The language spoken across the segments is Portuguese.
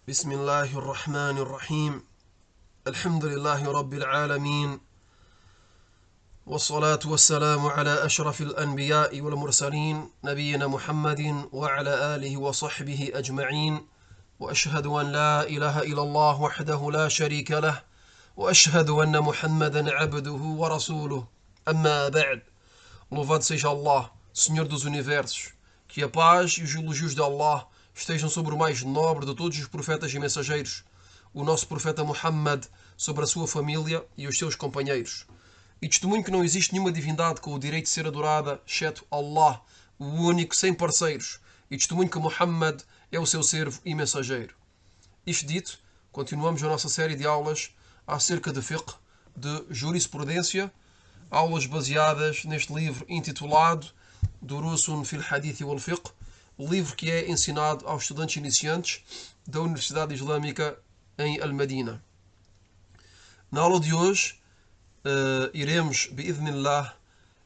بسم الله الرحمن الرحيم. الحمد لله رب العالمين، والصلاة والسلام على أشرف الأنبياء والمرسلين نبينا محمد وعلى آله وصحبه أجمعين، وأشهد أن لا إله إلا الله وحده لا شريك له، وأشهد أن محمدا عبده ورسوله. أما بعد. Louvado seja Allah, Senhor dos Universos, que a paz e os elogios de Allah estejam sobre o mais nobre de todos os profetas e mensageiros, o nosso profeta Muhammad, sobre a sua família e os seus companheiros. E testemunho que não existe nenhuma divindade com o direito de ser adorada, exceto Allah, o único, sem parceiros. E testemunho que Muhammad é o seu servo e mensageiro. Isto dito, continuamos a nossa série de aulas acerca de fiqh, de jurisprudência, aulas baseadas neste livro intitulado Durusun fil Hadith wal Fiqh, o livro que é ensinado aos estudantes iniciantes da Universidade Islâmica em Al-Madina. Na aula de hoje iremos, bi'idhnillah,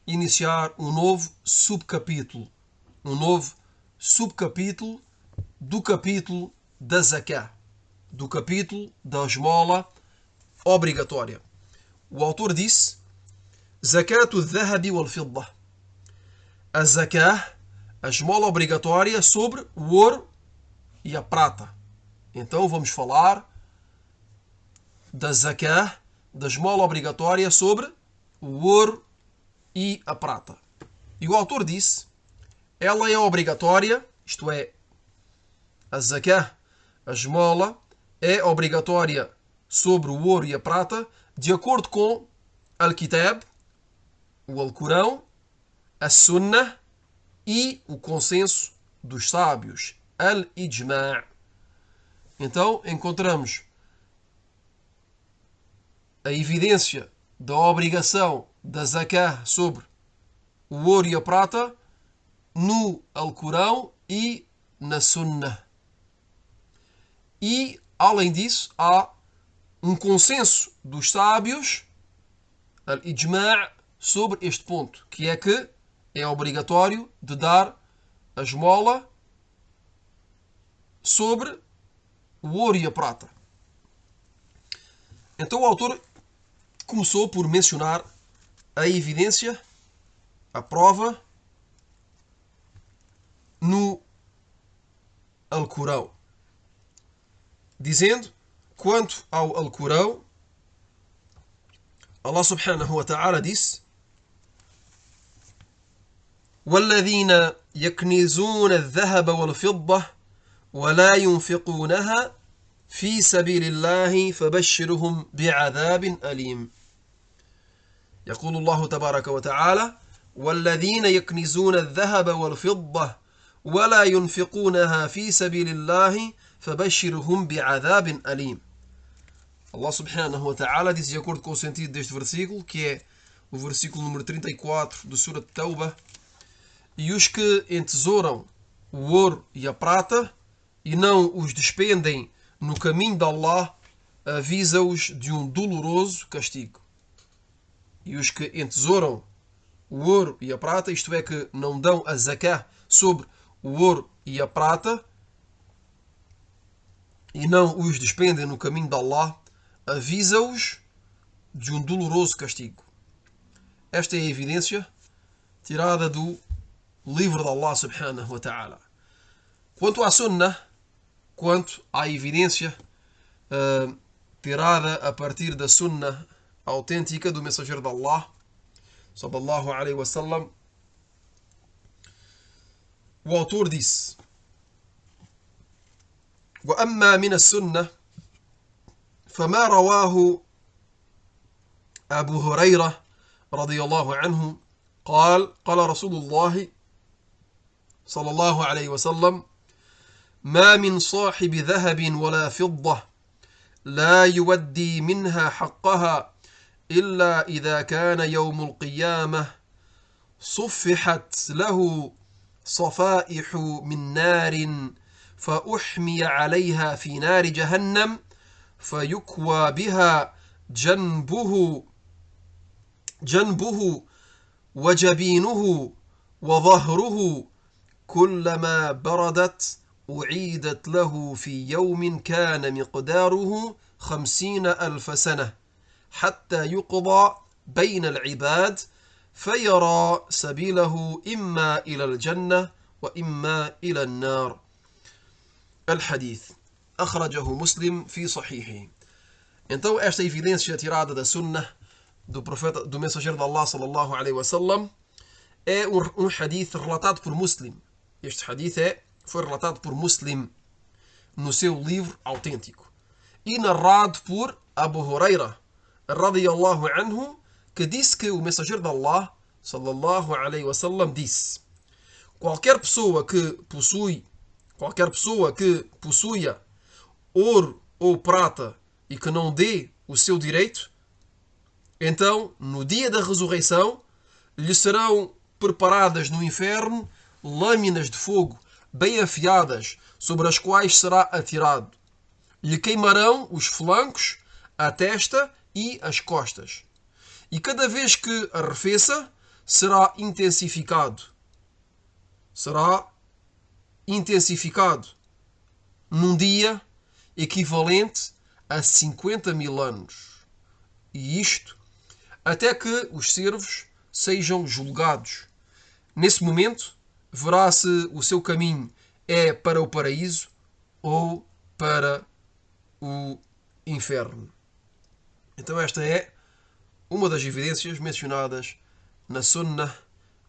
iniciar um novo subcapítulo do capítulo da zakah, do capítulo da esmola obrigatória. O autor disse: Zakatu al-dhahabi wal-fidda. A zakah, a esmola obrigatória sobre o ouro e a prata. Então vamos falar da zakah, da esmola obrigatória sobre o ouro e a prata. E o autor disse: ela é obrigatória, isto é, a zakah, a esmola, é obrigatória sobre o ouro e a prata, de acordo com Al-Kitab, o Alcorão, a Sunnah e o consenso dos sábios, Al-Ijma'. Então encontramos a evidência da obrigação da zakah sobre o ouro e a prata no Alcorão e na Sunnah. E, além disso, há um consenso dos sábios, Al-Ijma', sobre este ponto, que é que é obrigatório de dar a esmola sobre o ouro e a prata. Então o autor começou por mencionar a evidência, a prova, no Alcorão, dizendo, quanto ao Alcorão, Allah subhanahu wa ta'ala disse: والذين يكنزون الذهب والفضة ولا ينفقونها في سبيل الله فبشرهم بعذاب أليم. يقول الله تبارك وتعالى: والذين يكنزون الذهب والفضة ولا ينفقونها في سبيل الله فبشرهم بعذاب أليم. Allah subhanahu wa ta'ala diz, de acordo com o sentido deste versículo, que é o versículo número 34 do Surat Tawbah: e os que entesouram o ouro e a prata e não os despendem no caminho de Allah, avisa-os de um doloroso castigo. E os que entesouram o ouro e a prata, isto é, que não dão a zakah sobre o ouro e a prata e não os despendem no caminho de Allah, avisa-os de um doloroso castigo. Esta é a evidência tirada do livro de Allah subhanahu wa ta'ala. Quanto à Sunnah, quanto à evidência tirada a partir da Sunnah autêntica do mensageiro de Allah sallallahu alaihi wasallam, o autor disse: وأما من السنة فما رواه أبو هريرة رضي الله عنه قال قال رسول الله صلى الله عليه وسلم: ما من صاحب ذهب ولا فضة لا يودي منها حقها إلا إذا كان يوم القيامة صفحت له صفائح من نار فأحمي عليها في نار جهنم فيكوى بها جنبه وجبينه وظهره كلما بردت أعيدت له في يوم كان مقداره 50,000 سنة حتى يقضى بين العباد فيرى سبيله إما إلى الجنة وإما إلى النار. الحديث أخرجه مسلم في صحيحه. Então esta evidência tirada da sunnah do profeta, do mensageiro de Allah sallallahu alaihi wasallam, é um hadith relatado por Muslim. Este hadith foi relatado por Muslim no seu livro autêntico e narrado por Abu Huraira radiyallahu anhu, que disse que o mensageiro de Allah sallallahu alaihi wasallam disse: qualquer pessoa que possuya ouro ou prata e que não dê o seu direito, então no dia da ressurreição lhe serão preparadas no inferno lâminas de fogo bem afiadas, sobre as quais será atirado. Lhe queimarão os flancos, a testa e as costas. E cada vez que arrefeça, será intensificado. Será intensificado num dia equivalente a 50.000 anos. E isto até que os servos sejam julgados. Nesse momento, verá se o seu caminho é para o paraíso ou para o inferno. Então esta é uma das evidências mencionadas na sunnah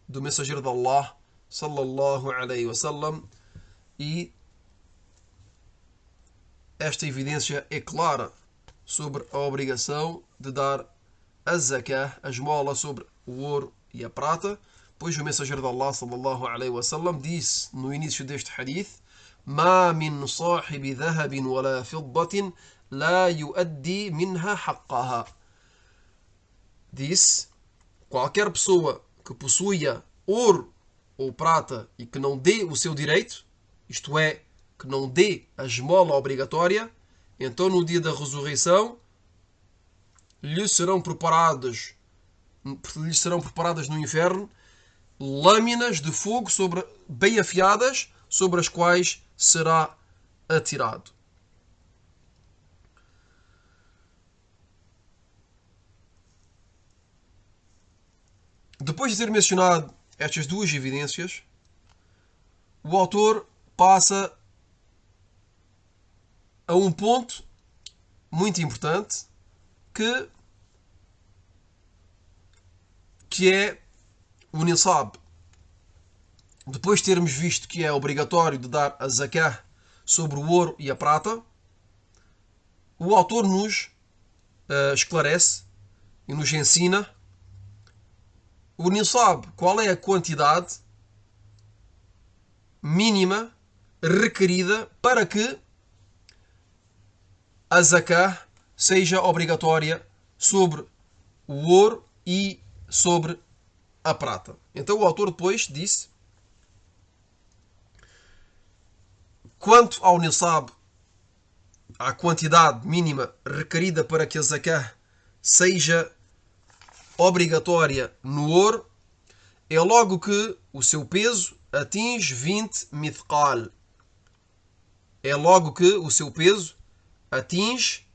do mensageiro de Allah sallallahu alaihi wasallam, e esta evidência é clara sobre a obrigação de dar a zakah, a esmola, sobre o ouro e a prata, pois o mensageiro de Allah sallallahu alaihi wasallam disse no início deste hadith: ما من صاحب ذهب ولا فضة لا يؤدي منها حقها. Disse: qualquer pessoa que possua ouro ou prata e que não dê o seu direito, isto é, que não dê a esmola obrigatória, então no dia da ressurreição lhe serão preparadas no inferno lâminas de fogo bem afiadas, sobre as quais será atirado. Depois de ter mencionado estas duas evidências, o autor passa a um ponto muito importante que é o nisab. Depois de termos visto que é obrigatório de dar a zakah sobre o ouro e a prata, o autor nos esclarece e nos ensina o nisab, qual é a quantidade mínima requerida para que a zakah seja obrigatória sobre o ouro e sobre a prata. Então o autor depois disse: quanto ao nisab, à quantidade mínima requerida para que a zakah seja obrigatória no ouro, é logo que o seu peso atinge 20 mithqal. É logo que o seu peso atinge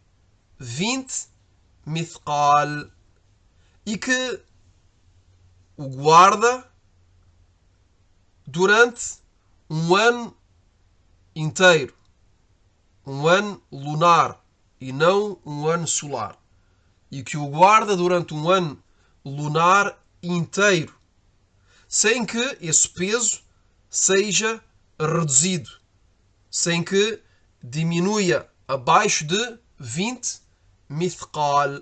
20 mithqal. E que o guarda durante um ano inteiro. Um ano lunar e não um ano solar. E que o guarda durante um ano lunar inteiro, sem que esse peso seja reduzido, sem que diminua abaixo de 20 mithqal.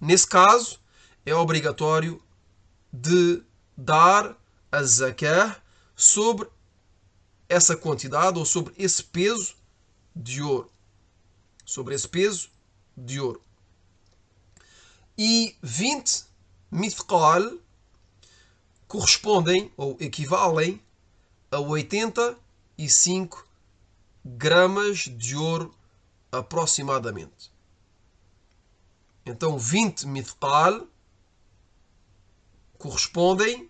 Nesse caso, é obrigatório de dar a zakah sobre essa quantidade ou sobre esse peso de ouro. Sobre esse peso de ouro. E 20 mithqal correspondem ou equivalem a 85 gramas de ouro aproximadamente. Então 20 mithqal correspondem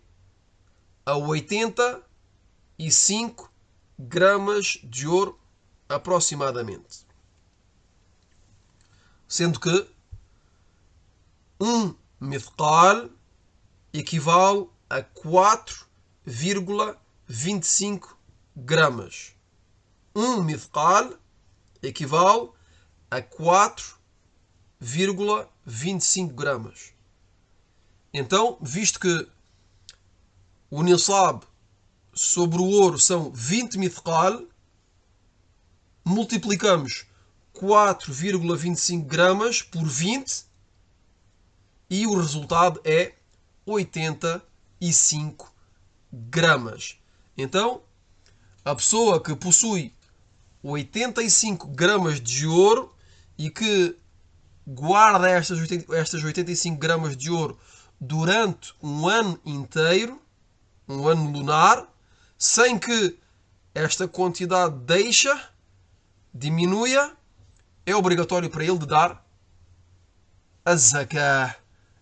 a 85 gramas de ouro aproximadamente. Sendo que 1 mithqal equivale a 4,25 gramas. 1 mithqal equivale a 4,25 gramas. Então, visto que o nisab sobre o ouro são 20 mithqal, multiplicamos 4,25 gramas por 20 e o resultado é 85 gramas. Então, a pessoa que possui 85 gramas de ouro e que guarda estas 85 gramas de ouro durante um ano inteiro, um ano lunar, sem que esta quantidade diminua, é obrigatório para ele de dar a zakah.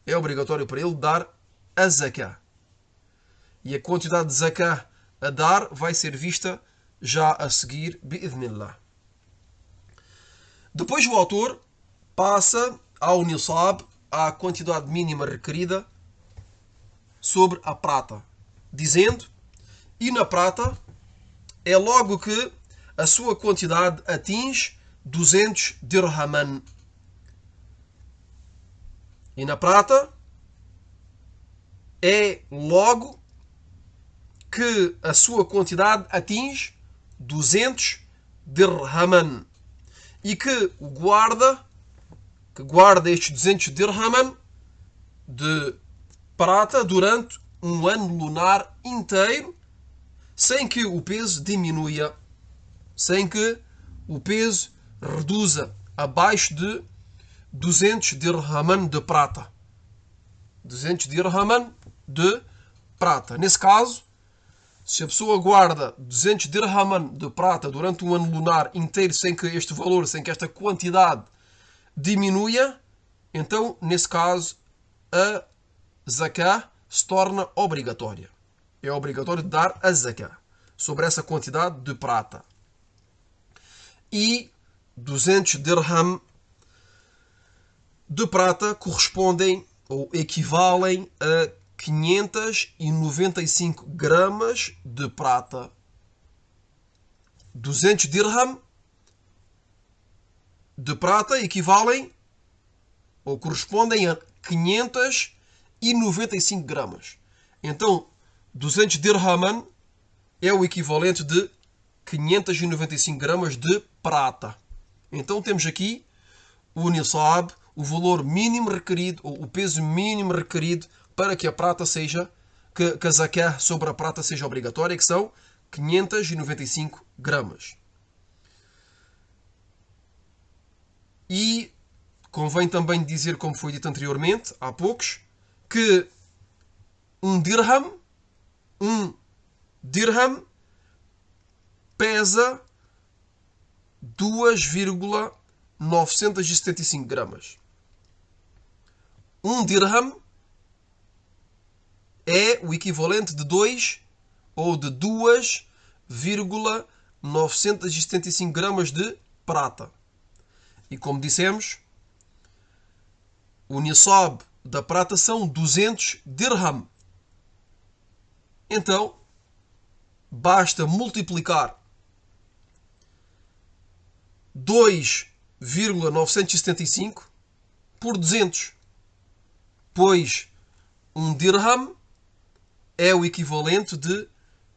É obrigatório para ele dar a zakah. E a quantidade de zakah a dar vai ser vista já a seguir, bi'idhnillah. Depois o autor passa ao nisab, à quantidade mínima requerida sobre a prata, dizendo: e na prata é logo que a sua quantidade atinge 200 dirhaman. E na prata é logo que a sua quantidade atinge 200 dirhaman. E que o guarda estes 200 dirhaman de prata durante um ano lunar inteiro, sem que o peso diminua, sem que o peso reduza abaixo de 200 dirhaman de prata. 200 dirhaman de prata. Nesse caso, se a pessoa guarda 200 dirhaman de prata durante um ano lunar inteiro sem que este valor, sem que esta quantidade diminua, então, nesse caso, a zakah se torna obrigatória. É obrigatório dar a zakah sobre essa quantidade de prata. E 200 dirham de prata correspondem ou equivalem a 595 gramas de prata. 200 dirham de prata equivalem ou correspondem a 595 gramas. Então, 200 dirhaman é o equivalente de 595 gramas de prata. Então temos aqui o nisab, o valor mínimo requerido, ou o peso mínimo requerido para que a prata seja, que a zakah sobre a prata seja obrigatória, que são 595 gramas. E convém também dizer, como foi dito anteriormente, há poucos, que um dirham pesa 2,975 gramas. Um dirham é o equivalente de 2 ou de 2,975 gramas de prata. E como dissemos, o nisab da prata são 200 dirham. Então, basta multiplicar 2,975 por 200, pois um dirham é o equivalente de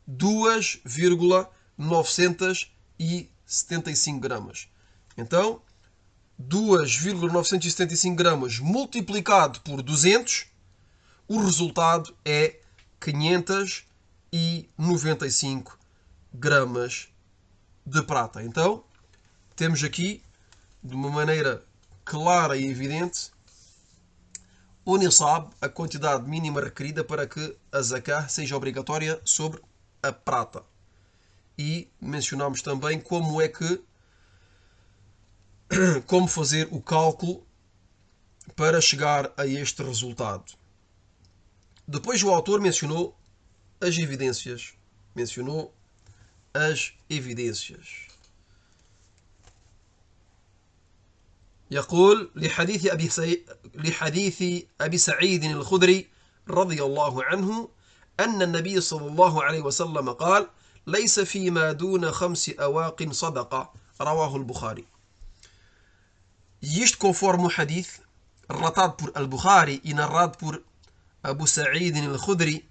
2,975 gramas. Então, 2,975 gramas multiplicado por 200, o resultado é 595 gramas de prata. Então, temos aqui, de uma maneira clara e evidente, o nisab, a quantidade mínima requerida para que a zakah seja obrigatória sobre a prata. E mencionamos também como fazer o cálculo para chegar a este resultado. Depois o autor mencionou as evidências, mencionou as evidências. يقول لحديث أبي سعيد الخدري رضي الله عنه أن النبي صلى الله عليه وسلم قال ليس فيما دون 5 أواق صدقة رواه البخاري. Isto conforme o hadith relatado por Al-Bukhari e narrado por Abu Sa'id al-Khudri,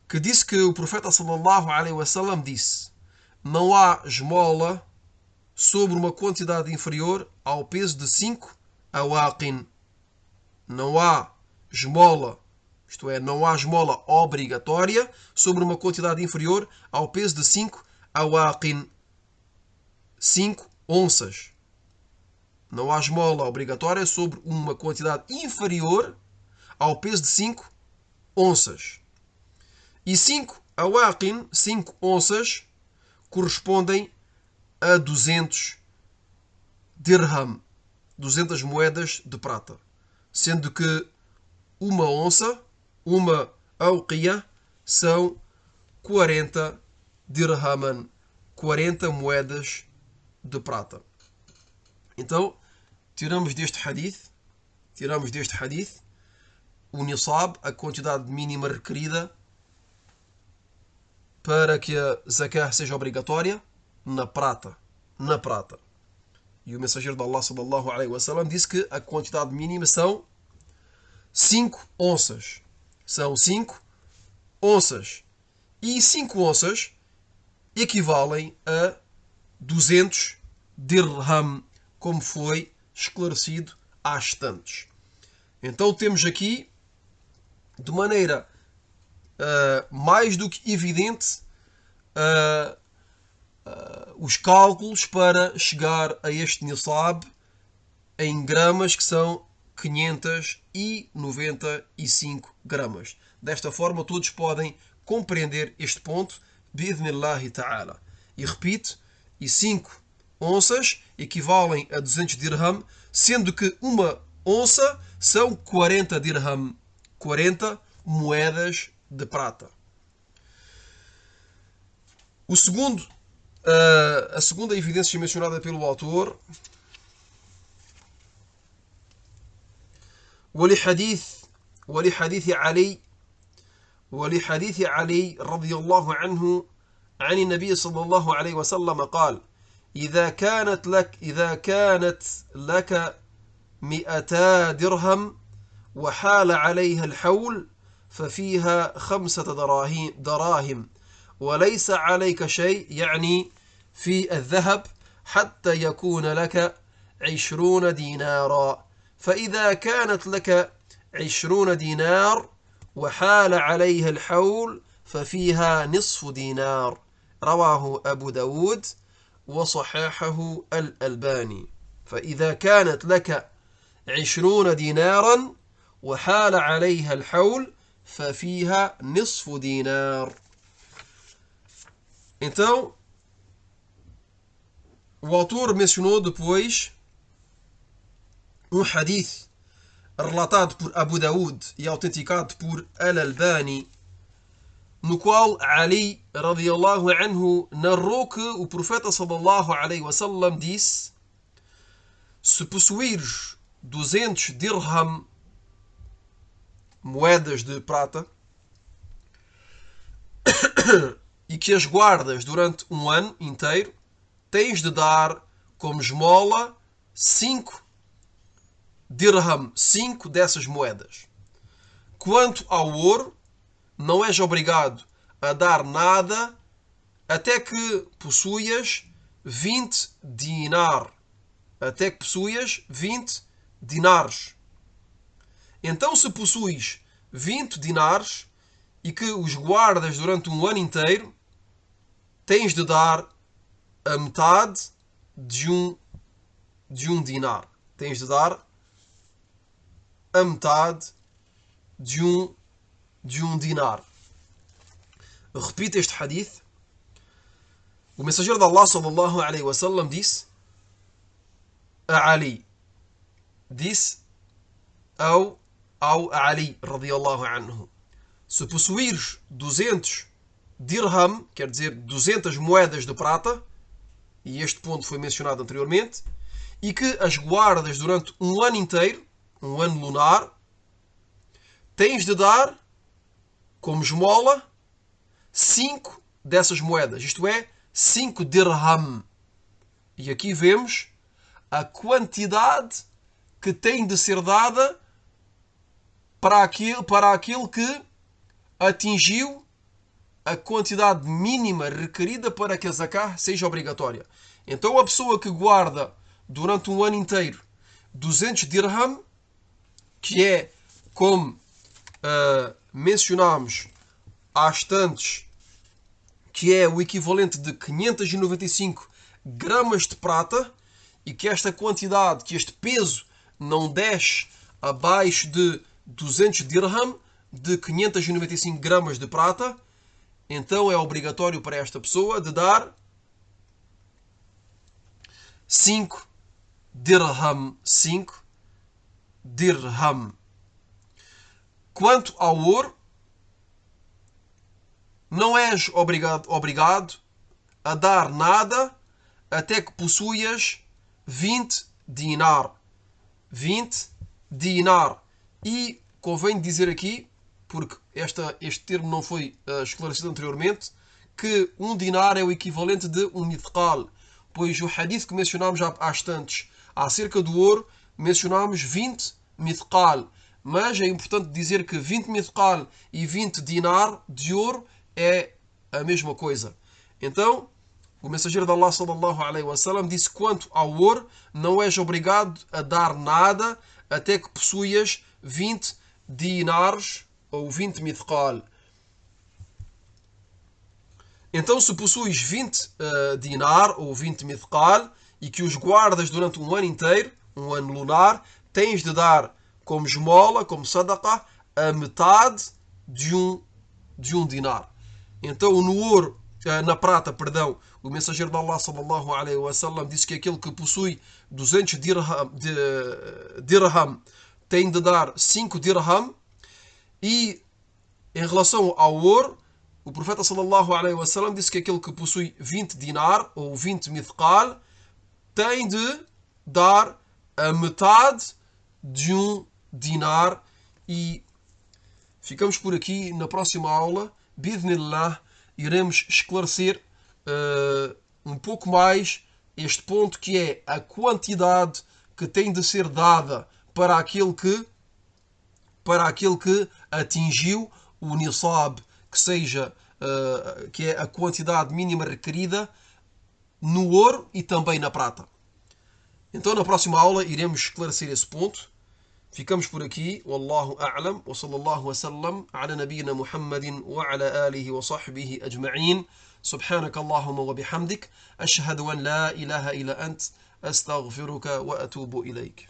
que disse que o profeta sallallahu alaihi wasallam disse: não há esmola sobre uma quantidade inferior ao peso de 5 awaqin. Não há esmola, isto é, não há esmola obrigatória sobre uma quantidade inferior ao peso de 5 awaqin, 5 onças. Não há esmola obrigatória sobre uma quantidade inferior ao peso de 5 onças. E 5 awaqin, 5 onças, correspondem a 200 dirham, 200 moedas de prata. Sendo que uma onça, uma auqiya, são 40 dirhaman, 40 moedas de prata. Então, tiramos deste hadith o nisab, a quantidade mínima requerida para que a zakah seja obrigatória na prata. E o mensageiro de Allah sallallahu alaihi wasallam disse que a quantidade mínima são 5 onças. São 5 onças. E 5 onças equivalem a 200 dirham, como foi esclarecido há instantes. Então temos aqui, de maneira mais do que evidente, os cálculos para chegar a este nisab em gramas, que são 595 gramas. Desta forma todos podem compreender este ponto, bi'idhnillahi ta'ala. E repito, e 5 onças equivalem a 200 dirham, sendo que uma onça são 40 dirham, 40 moedas de prata. A segunda evidência mencionada pelo autor, ولحديث علي رضي الله عنه عن النبي صلى الله عليه وسلم قال إذا كانت لك 200 درهم وحال عليها الحول ففيها 5 دراهم وليس عليك شيء، يعني في الذهب، حتى يكون لك 20 دينارا. فإذا كانت لك 20 دينار وحال عليها الحول ففيها نصف دينار. رواه أبو داود وصححه الألباني. فإذا كانت لك 20 دينارا وحال عليها الحول ففيها نصف دينار. Então, o autor mencionou depois um hadith relatado por Abu Daud e autenticado por Al-Albani, no qual Ali radiyallahu anhu narrou que o profeta sallallahu alaihi wasallam disse: se possuires 200 dirham, moedas de prata, e que as guardas durante um ano inteiro, tens de dar como esmola 5 dirham, 5 dessas moedas. Quanto ao ouro, não és obrigado a dar nada até que possuas 20 dinar. Até que possuas 20 dinares. Então, se possuis 20 dinares e que os guardas durante um ano inteiro, tens de dar a metade de um dinar. Tens de dar a metade de um dinar. Repito este hadith. O mensageiro de Allah sallallahu alaihi wasallam disse a Ali, disse ao Ali radiyallahu anhu: se possuires 200 dirham, quer dizer 200 moedas de prata, e este ponto foi mencionado anteriormente, e que as guardas durante um ano inteiro, um ano lunar, tens de dar como esmola 5 dessas moedas, isto é, 5 dirham. E aqui vemos a quantidade que tem de ser dada para aquele que atingiu a quantidade mínima requerida para que a zakah seja obrigatória. Então a pessoa que guarda durante um ano inteiro 200 dirham, que é, como mencionámos há instantes, que é o equivalente de 595 gramas de prata, e que esta quantidade, que este peso não desce abaixo de 200 dirham, de 595 gramas de prata, então é obrigatório para esta pessoa de dar 5 dirham. 5 dirham. Quanto ao ouro, não és obrigado a dar nada até que possuas 20 dinar. 20 dinar. E convém dizer aqui, porque este termo não foi esclarecido anteriormente, que um dinar é o equivalente de um mithqal, pois o hadith que mencionámos há instantes acerca do ouro, mencionámos 20 mithqal, mas é importante dizer que 20 mithqal e 20 dinar de ouro é a mesma coisa. Então, o mensageiro de Allah sallallahu alaihi wasallam disse: quanto ao ouro, não és obrigado a dar nada até que possuas 20 dinares ou 20 mithqal. Então, se possuis 20 dinar ou 20 mithqal e que os guardas durante um ano inteiro, um ano lunar, tens de dar como esmola, como sadaqah, a metade de um dinar. Então, no ouro, na prata, perdão, o mensageiro de Allah sallallahu alaihi wasallam disse que aquele que possui 200 dirham tem de dar 5 dirham. E em relação ao ouro, o profeta sallallahu alaihi wasallam disse que aquele que possui 20 dinar ou 20 mithqal tem de dar a metade de um dinar. E ficamos por aqui. Na próxima aula, bi'idhnillah, iremos esclarecer um pouco mais este ponto, que é a quantidade que tem de ser dada para aquele que atingiu o nisab, que é a quantidade mínima requerida no ouro e também na prata. Então, na próxima aula, iremos esclarecer esse ponto. Ficamos por aqui. Wallahu a'lam. Wa sallallahu wa sallam ala nabiyyina Muhammadin wa ala alihi wa sahbihi ajma'in. Subhanaka Allahumma wa bihamdik. Ashhadu an la ilaha illa ant. Astaghfiruka wa atubu ilayk.